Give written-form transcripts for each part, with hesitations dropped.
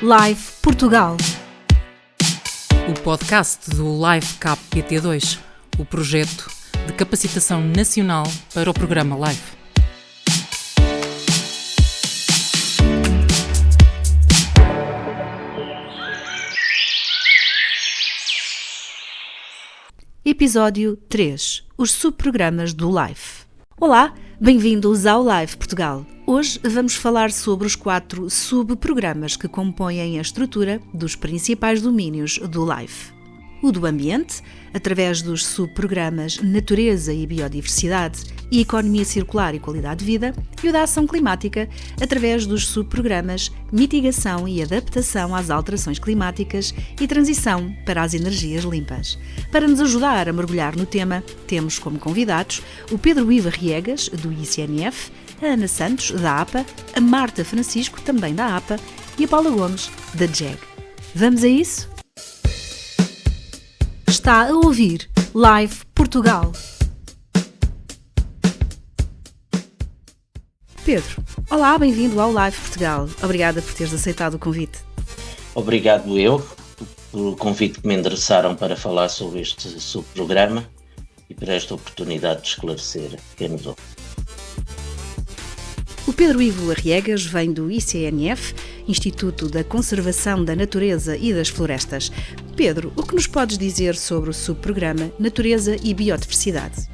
Live Portugal. O podcast do Live Cap PT2, o projeto de capacitação nacional para o programa Live. Episódio 3. Os subprogramas do Live. Olá, bem-vindos ao Live Portugal. Hoje vamos falar sobre os 4 subprogramas que compõem a estrutura dos principais domínios do Live. O do ambiente, através dos subprogramas Natureza e Biodiversidade e Economia Circular e Qualidade de Vida, e o da Ação Climática, através dos subprogramas Mitigação e Adaptação às Alterações Climáticas e Transição para as Energias Limpas. Para nos ajudar a mergulhar no tema, temos como convidados o Pedro Ivo Riegas, do ICNF, a Ana Santos, da APA, a Marta Francisco, também da APA, e a Paula Gomes, da JEG. Vamos a isso? Está a ouvir Live Portugal. Pedro, olá, bem-vindo ao Live Portugal. Obrigada por teres aceitado o convite. Obrigado eu pelo convite que me endereçaram para falar sobre este subprograma e por esta oportunidade de esclarecer quem nos ouve. O Pedro Ivo Arriegas vem do ICNF, Instituto da Conservação da Natureza e das Florestas. Pedro, o que nos podes dizer sobre o subprograma Natureza e Biodiversidade?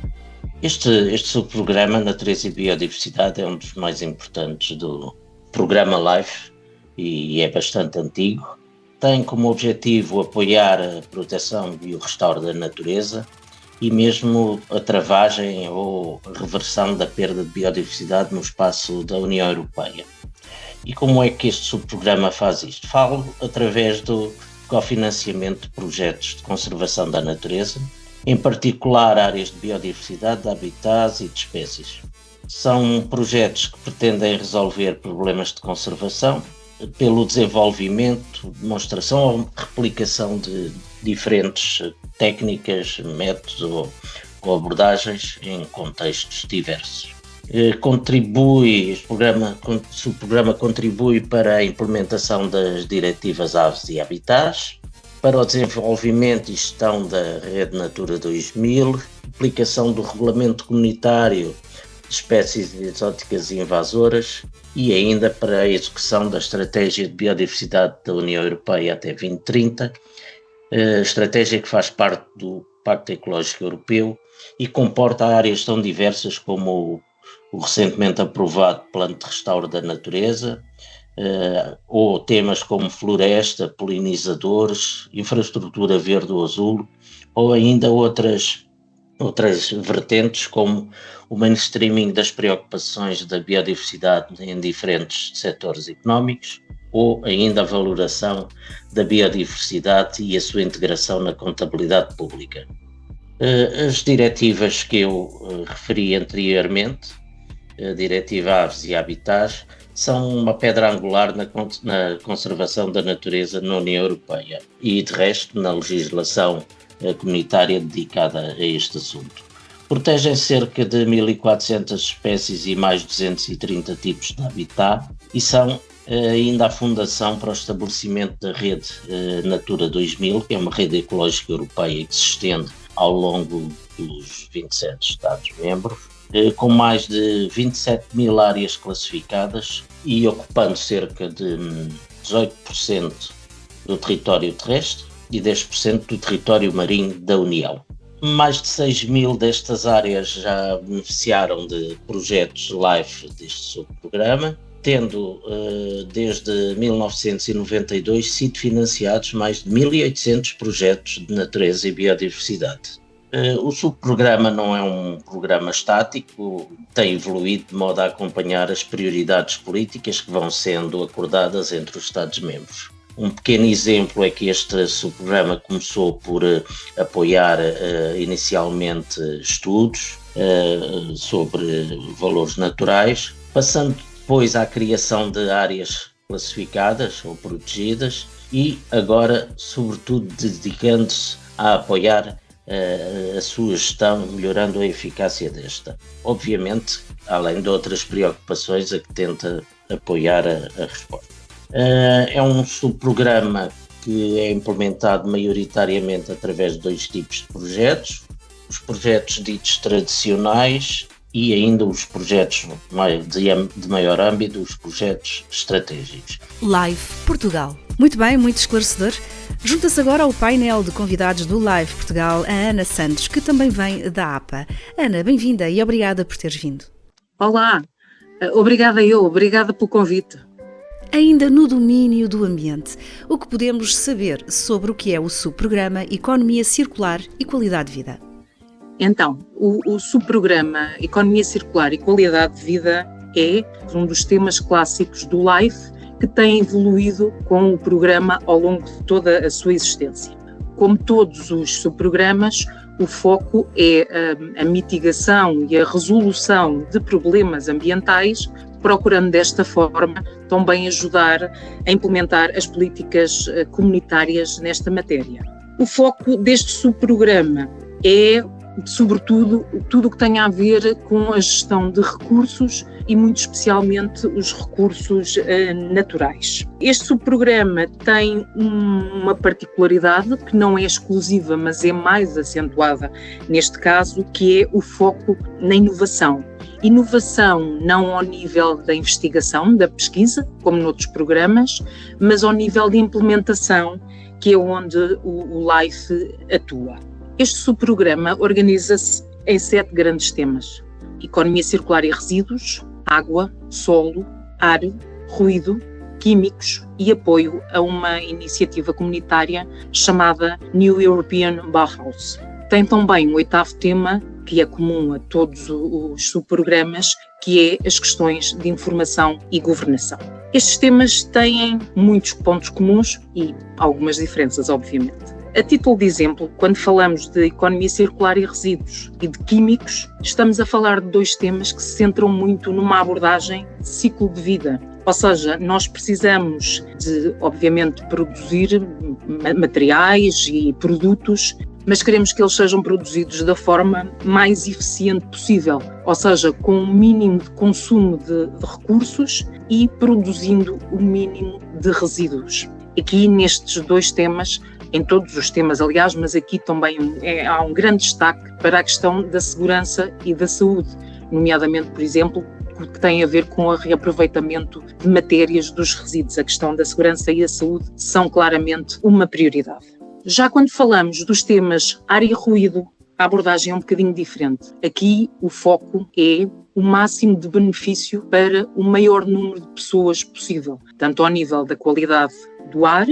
Este subprograma Natureza e Biodiversidade é um dos mais importantes do programa LIFE e é bastante antigo. Tem como objetivo apoiar a proteção e o restauro da natureza e mesmo a travagem ou a reversão da perda de biodiversidade no espaço da União Europeia. E como é que este subprograma faz isto? Falo através do cofinanciamento de projetos de conservação da natureza, em particular áreas de biodiversidade, de habitats e de espécies. São projetos que pretendem resolver problemas de conservação pelo desenvolvimento, demonstração ou replicação de diferentes técnicas, métodos ou abordagens em contextos diversos. Este subprograma contribui para a implementação das diretivas Aves e Habitats, para o desenvolvimento e gestão da Rede Natura 2000, aplicação do Regulamento Comunitário de Espécies Exóticas e Invasoras e ainda para a execução da Estratégia de Biodiversidade da União Europeia até 2030, estratégia que faz parte do Pacto Ecológico Europeu e comporta áreas tão diversas como o recentemente aprovado Plano de Restauro da Natureza, ou temas como floresta, polinizadores, infraestrutura verde ou azul, ou ainda outras vertentes como o mainstreaming das preocupações da biodiversidade em diferentes setores económicos, ou ainda a valoração da biodiversidade e a sua integração na contabilidade pública. As diretivas que eu referi anteriormente, a Diretiva Aves e Habitats, são uma pedra angular na conservação da natureza na União Europeia e, de resto, na legislação comunitária dedicada a este assunto. Protegem cerca de 1.400 espécies e mais de 230 tipos de habitat e são ainda a fundação para o estabelecimento da Rede Natura 2000, que é uma rede ecológica europeia que se estende ao longo dos 27 Estados-membros, com mais de 27 mil áreas classificadas e ocupando cerca de 18% do território terrestre e 10% do território marinho da União. Mais de 6 mil destas áreas já beneficiaram de projetos LIFE deste subprograma, tendo desde 1992 sido financiados mais de 1.800 projetos de natureza e biodiversidade. O subprograma não é um programa estático, tem evoluído de modo a acompanhar as prioridades políticas que vão sendo acordadas entre os Estados-membros. Um pequeno exemplo é que este subprograma começou por apoiar inicialmente estudos sobre valores naturais, passando depois à criação de áreas classificadas ou protegidas e agora, sobretudo, dedicando-se a apoiar a sua gestão, melhorando a eficácia desta. Obviamente, além de outras preocupações a que tenta apoiar a resposta. É um subprograma que é implementado maioritariamente através de 2 tipos de projetos: os projetos ditos tradicionais e ainda os projetos de maior âmbito, os projetos estratégicos. Live Portugal. Muito bem, muito esclarecedor. Junta-se agora ao painel de convidados do Live Portugal a Ana Santos, que também vem da APA. Ana, bem-vinda e obrigada por teres vindo. Olá, obrigada pelo convite. Ainda no domínio do ambiente, o que podemos saber sobre o que é o subprograma Economia Circular e Qualidade de Vida? Então, o subprograma Economia Circular e Qualidade de Vida é um dos temas clássicos do LIFE que tem evoluído com o programa ao longo de toda a sua existência. Como todos os subprogramas, o foco é a mitigação e a resolução de problemas ambientais, procurando desta forma também ajudar a implementar as políticas comunitárias nesta matéria. O foco deste subprograma é, sobretudo, tudo o que tem a ver com a gestão de recursos e, muito especialmente, os recursos naturais. Este subprograma tem uma particularidade que não é exclusiva, mas é mais acentuada neste caso, que é o foco na inovação. Inovação não ao nível da investigação, da pesquisa, como noutros programas, mas ao nível de implementação, que é onde o LIFE atua. Este subprograma organiza-se em 7 grandes temas: economia circular e resíduos, água, solo, ar, ruído, químicos e apoio a uma iniciativa comunitária chamada New European Bauhaus. Tem também um 8º tema, que é comum a todos os subprogramas, que é as questões de informação e governação. Estes temas têm muitos pontos comuns e algumas diferenças, obviamente. A título de exemplo, quando falamos de economia circular e resíduos e de químicos, estamos a falar de 2 temas que se centram muito numa abordagem de ciclo de vida. Ou seja, nós precisamos de, obviamente, produzir materiais e produtos, mas queremos que eles sejam produzidos da forma mais eficiente possível, ou seja, com o mínimo de consumo de recursos e produzindo o mínimo de resíduos. Aqui nestes 2 temas, em todos os temas, aliás, mas aqui também há um grande destaque para a questão da segurança e da saúde, nomeadamente, por exemplo, o que tem a ver com o reaproveitamento de matérias dos resíduos. A questão da segurança e a saúde são claramente uma prioridade. Já quando falamos dos temas ar e ruído, a abordagem é um bocadinho diferente. Aqui o foco é o máximo de benefício para o maior número de pessoas possível, tanto ao nível da qualidade do ar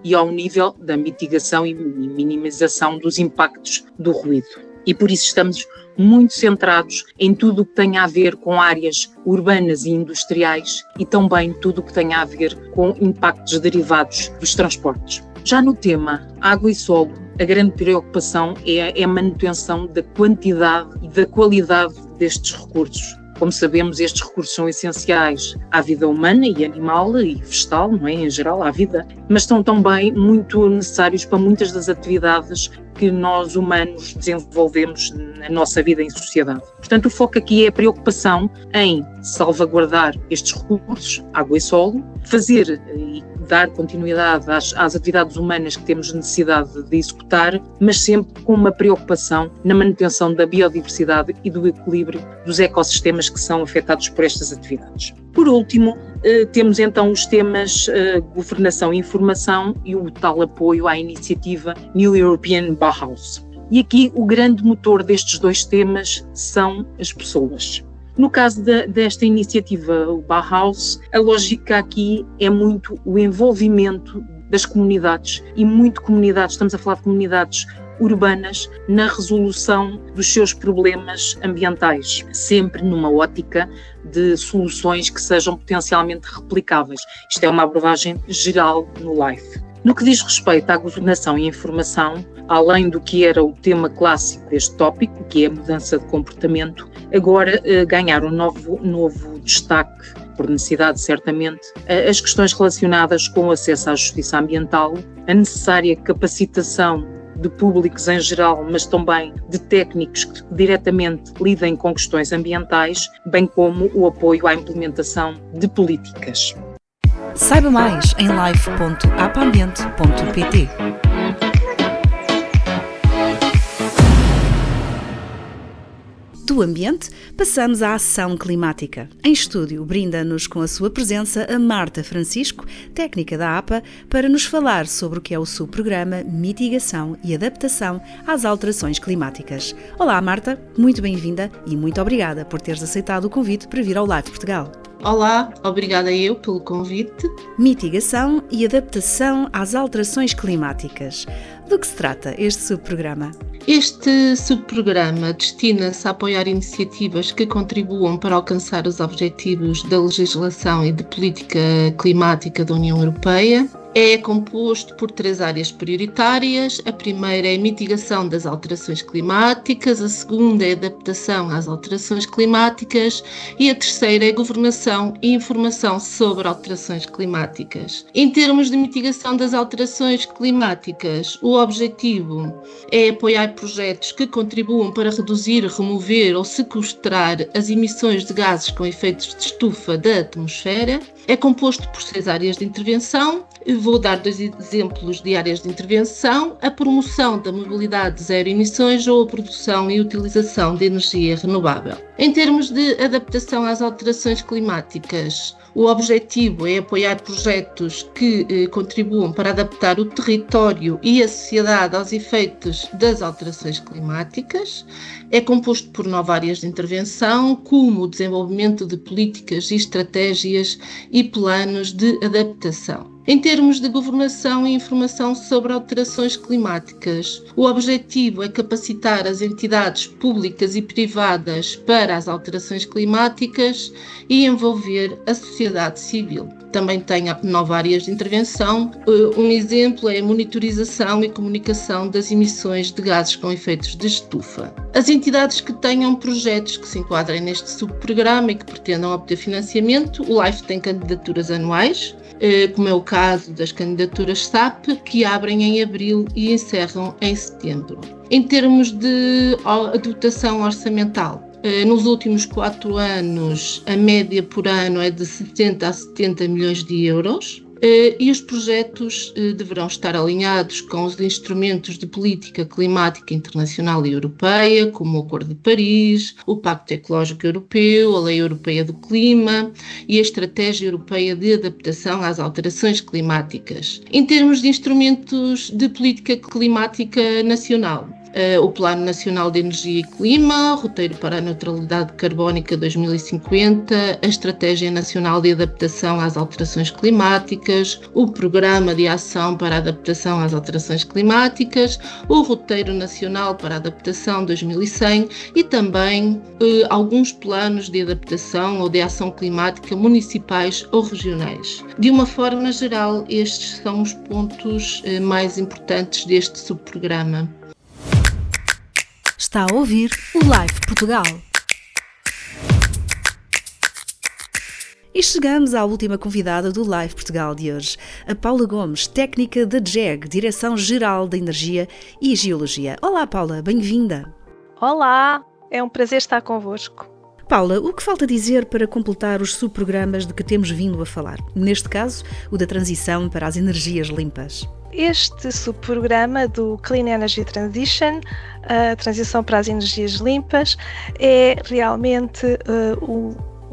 e ao nível da mitigação e minimização dos impactos do ruído. E por isso estamos muito centrados em tudo o que tem a ver com áreas urbanas e industriais e também tudo o que tem a ver com impactos derivados dos transportes. Já no tema água e solo, a grande preocupação é a manutenção da quantidade e da qualidade destes recursos. Como sabemos, estes recursos são essenciais à vida humana e animal e vegetal, não é? Em geral, à vida, mas são também muito necessários para muitas das atividades que nós humanos desenvolvemos na nossa vida em sociedade. Portanto, o foco aqui é a preocupação em salvaguardar estes recursos, água e solo, fazer e dar continuidade às atividades humanas que temos necessidade de executar, mas sempre com uma preocupação na manutenção da biodiversidade e do equilíbrio dos ecossistemas que são afetados por estas atividades. Por último, temos então os temas governação e informação e o tal apoio à iniciativa New European Bauhaus. E aqui o grande motor destes 2 temas são as pessoas. No caso desta iniciativa, o Bauhaus, a lógica aqui é muito o envolvimento das comunidades e estamos a falar de comunidades urbanas na resolução dos seus problemas ambientais, sempre numa ótica de soluções que sejam potencialmente replicáveis. Isto é uma abordagem geral no LIFE. No que diz respeito à governação e informação, além do que era o tema clássico deste tópico, que é a mudança de comportamento, agora ganharam novo destaque, por necessidade certamente, as questões relacionadas com o acesso à justiça ambiental, a necessária capacitação de públicos em geral, mas também de técnicos que diretamente lidem com questões ambientais, bem como o apoio à implementação de políticas. Saiba mais em life.apambiente.pt. Do ambiente, passamos à ação climática. Em estúdio, brinda-nos com a sua presença a Marta Francisco, técnica da APA, para nos falar sobre o que é o subprograma Mitigação e Adaptação às Alterações Climáticas. Olá, Marta, muito bem-vinda e muito obrigada por teres aceitado o convite para vir ao Live Portugal. Olá, obrigada eu pelo convite. Mitigação e Adaptação às Alterações Climáticas. Do que se trata este subprograma? Este subprograma destina-se a apoiar iniciativas que contribuam para alcançar os objetivos da legislação e de política climática da União Europeia. É composto por 3 áreas prioritárias. A primeira é a mitigação das alterações climáticas, a segunda é a adaptação às alterações climáticas e a terceira é a governação e informação sobre alterações climáticas. Em termos de mitigação das alterações climáticas, o objetivo é apoiar projetos que contribuam para reduzir, remover ou sequestrar as emissões de gases com efeitos de estufa da atmosfera. É composto por 6 áreas de intervenção. Vou dar 2 exemplos de áreas de intervenção: a promoção da mobilidade de zero emissões ou a produção e utilização de energia renovável. Em termos de adaptação às alterações climáticas, o objetivo é apoiar projetos que contribuam para adaptar o território e a sociedade aos efeitos das alterações climáticas. É composto por 9 áreas de intervenção, como o desenvolvimento de políticas e estratégias e planos de adaptação. Em termos de governação e informação sobre alterações climáticas, o objetivo é capacitar as entidades públicas e privadas para as alterações climáticas e envolver a sociedade civil. Também tem 9 áreas de intervenção. Um exemplo é a monitorização e comunicação das emissões de gases com efeitos de estufa. As entidades que tenham projetos que se enquadrem neste subprograma e que pretendam obter financiamento, o LIFE tem candidaturas anuais, como é o caso das candidaturas SAP, que abrem em abril e encerram em setembro. Em termos de dotação orçamental, nos últimos 4 anos, a média por ano é de 60 a 70 milhões de euros. E os projetos deverão estar alinhados com os instrumentos de política climática internacional e europeia, como o Acordo de Paris, o Pacto Ecológico Europeu, a Lei Europeia do Clima e a Estratégia Europeia de Adaptação às Alterações Climáticas. Em termos de instrumentos de política climática nacional, o Plano Nacional de Energia e Clima, o Roteiro para a Neutralidade Carbónica 2050, a Estratégia Nacional de Adaptação às Alterações Climáticas, o Programa de Ação para a Adaptação às Alterações Climáticas, o Roteiro Nacional para a Adaptação 2100 e também alguns planos de adaptação ou de ação climática municipais ou regionais. De uma forma geral, estes são os pontos mais importantes deste subprograma. Está a ouvir o Live Portugal. E chegamos à última convidada do Live Portugal de hoje, a Paula Gomes, técnica da DGEG, Direção-Geral da Energia e Geologia. Olá, Paula, bem-vinda. Olá, é um prazer estar convosco. Paula, o que falta dizer para completar os subprogramas de que temos vindo a falar? Neste caso, o da transição para as energias limpas. Este subprograma do Clean Energy Transition, a transição para as energias limpas, é realmente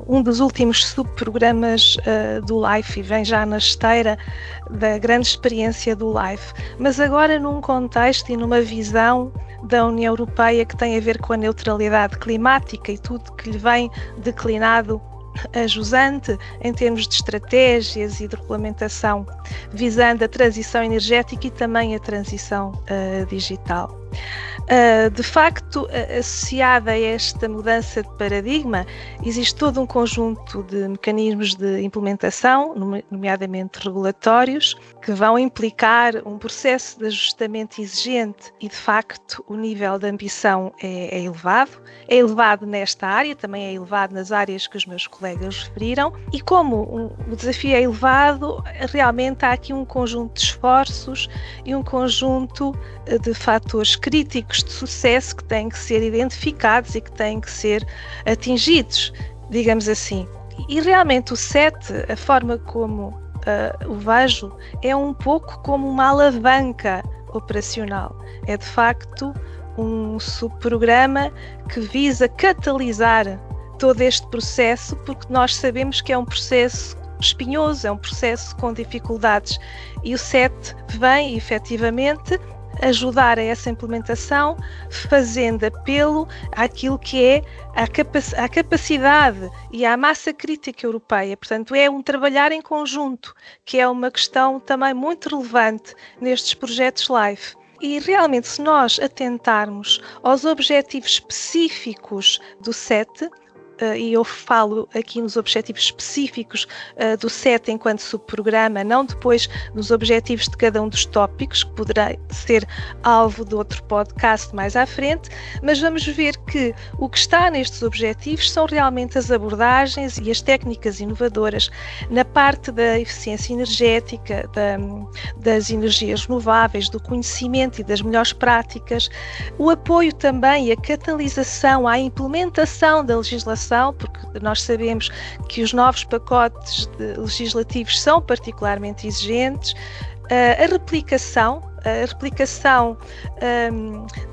um dos últimos subprogramas do LIFE e vem já na esteira da grande experiência do LIFE, mas agora num contexto e numa visão da União Europeia que tem a ver com a neutralidade climática e tudo que lhe vem declinado a jusante em termos de estratégias e de regulamentação, visando a transição energética e também a transição digital. De facto, associada a esta mudança de paradigma, existe todo um conjunto de mecanismos de implementação, nomeadamente regulatórios, que vão implicar um processo de ajustamento exigente e, de facto, o nível de ambição é elevado. É elevado nesta área, também é elevado nas áreas que os meus colegas referiram, e como o desafio é elevado, realmente há aqui um conjunto de esforços e um conjunto de fatores críticos de sucesso que têm que ser identificados e que têm que ser atingidos, digamos assim. E realmente o SET, a forma como o vejo é um pouco como uma alavanca operacional. É de facto um subprograma que visa catalisar todo este processo, porque nós sabemos que é um processo espinhoso, é um processo com dificuldades, e o SET vem efetivamente ajudar a essa implementação, fazendo apelo àquilo que é a capacidade e à massa crítica europeia. Portanto, é um trabalhar em conjunto, que é uma questão também muito relevante nestes projetos LIFE. E realmente, se nós atentarmos aos objetivos específicos do SET, e eu falo aqui nos objetivos específicos do SET enquanto subprograma, não depois nos objetivos de cada um dos tópicos, que poderá ser alvo de outro podcast mais à frente, mas vamos ver que o que está nestes objetivos são realmente as abordagens e as técnicas inovadoras na parte da eficiência energética, das energias renováveis, do conhecimento e das melhores práticas, o apoio também e a catalisação à implementação da legislação, porque nós sabemos que os novos pacotes legislativos são particularmente exigentes, a replicação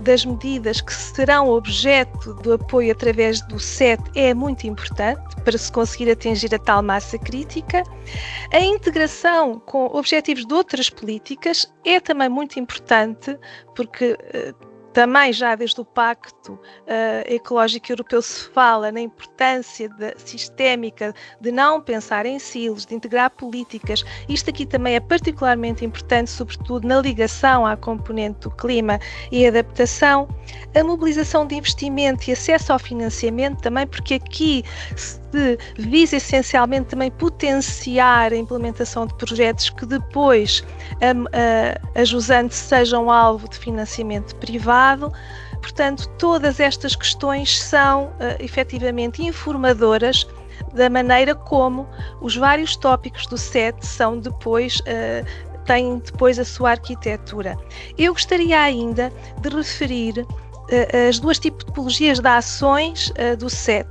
das medidas que serão objeto do apoio através do SET é muito importante para se conseguir atingir a tal massa crítica. A integração com objetivos de outras políticas é também muito importante, porque também já desde o Pacto Ecológico Europeu se fala na importância sistémica de não pensar em silos, de integrar políticas. Isto aqui também é particularmente importante, sobretudo na ligação à componente do clima e adaptação. A mobilização de investimento e acesso ao financiamento também, porque aqui se visa essencialmente também potenciar a implementação de projetos que depois, a jusante, sejam alvo de financiamento privado. Portanto, todas estas questões são efetivamente informadoras da maneira como os vários tópicos do SET são depois têm depois a sua arquitetura. Eu gostaria ainda de referir as duas tipologias de ações do SET.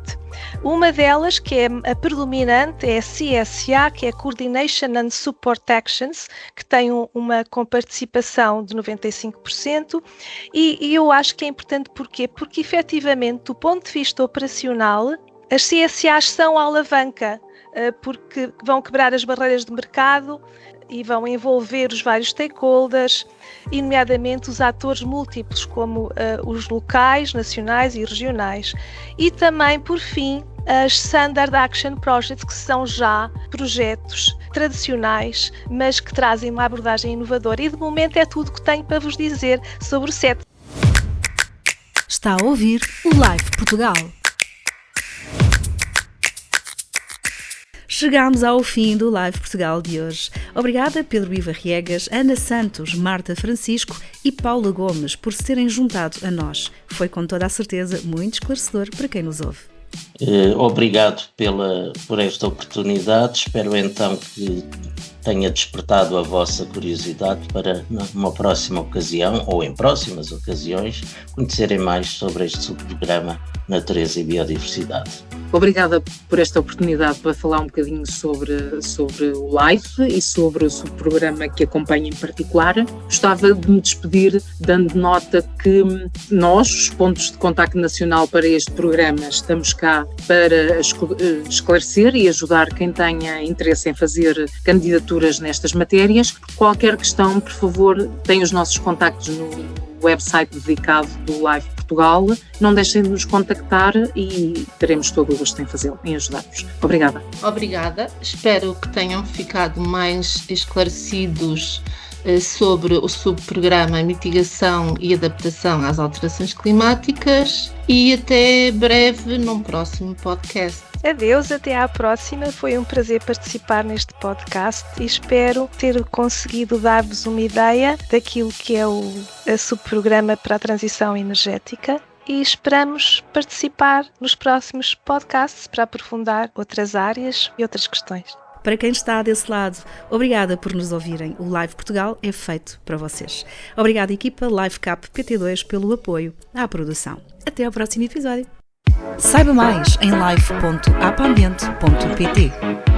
Uma delas, que é a predominante, é a CSA, que é Coordination and Support Actions, que tem uma comparticipação de 95%, e eu acho que é importante porquê? Porque efetivamente, do ponto de vista operacional, as CSAs são a alavanca, porque vão quebrar as barreiras de mercado e vão envolver os vários stakeholders, e nomeadamente os atores múltiplos, como os locais, nacionais e regionais. E também, por fim, as Standard Action Projects, que são já projetos tradicionais, mas que trazem uma abordagem inovadora. E de momento é tudo que tenho para vos dizer sobre o SET. Está a ouvir o Live Portugal. Chegámos ao fim do Live Portugal de hoje. Obrigada Pedro Iva Riegas, Ana Santos, Marta Francisco e Paula Gomes por se terem juntado a nós. Foi com toda a certeza muito esclarecedor para quem nos ouve. Obrigado por esta oportunidade. Espero então que tenha despertado a vossa curiosidade para, numa próxima ocasião, ou em próximas ocasiões, conhecerem mais sobre este subprograma Natureza e Biodiversidade. Obrigada por esta oportunidade para falar um bocadinho sobre o LIFE e sobre o subprograma que acompanha em particular. Gostava de me despedir dando nota que nós, os pontos de contacto nacional para este programa, estamos cá para esclarecer e ajudar quem tenha interesse em fazer candidaturas nestas matérias. Qualquer questão, por favor, tenham os nossos contactos no website dedicado do LIFE Portugal. Não deixem de nos contactar e teremos todo o gosto em fazê-lo, em ajudar-vos. Obrigada. Obrigada. Espero que tenham ficado mais esclarecidos sobre o subprograma Mitigação e Adaptação às Alterações Climáticas e até breve num próximo podcast. Adeus, até à próxima. Foi um prazer participar neste podcast e espero ter conseguido dar-vos uma ideia daquilo que é o subprograma para a transição energética e esperamos participar nos próximos podcasts para aprofundar outras áreas e outras questões. Para quem está desse lado, obrigada por nos ouvirem. O Live Portugal é feito para vocês. Obrigada, equipa LiveCap PT2, pelo apoio à produção. Até ao próximo episódio. Saiba mais em live.apambiente.pt.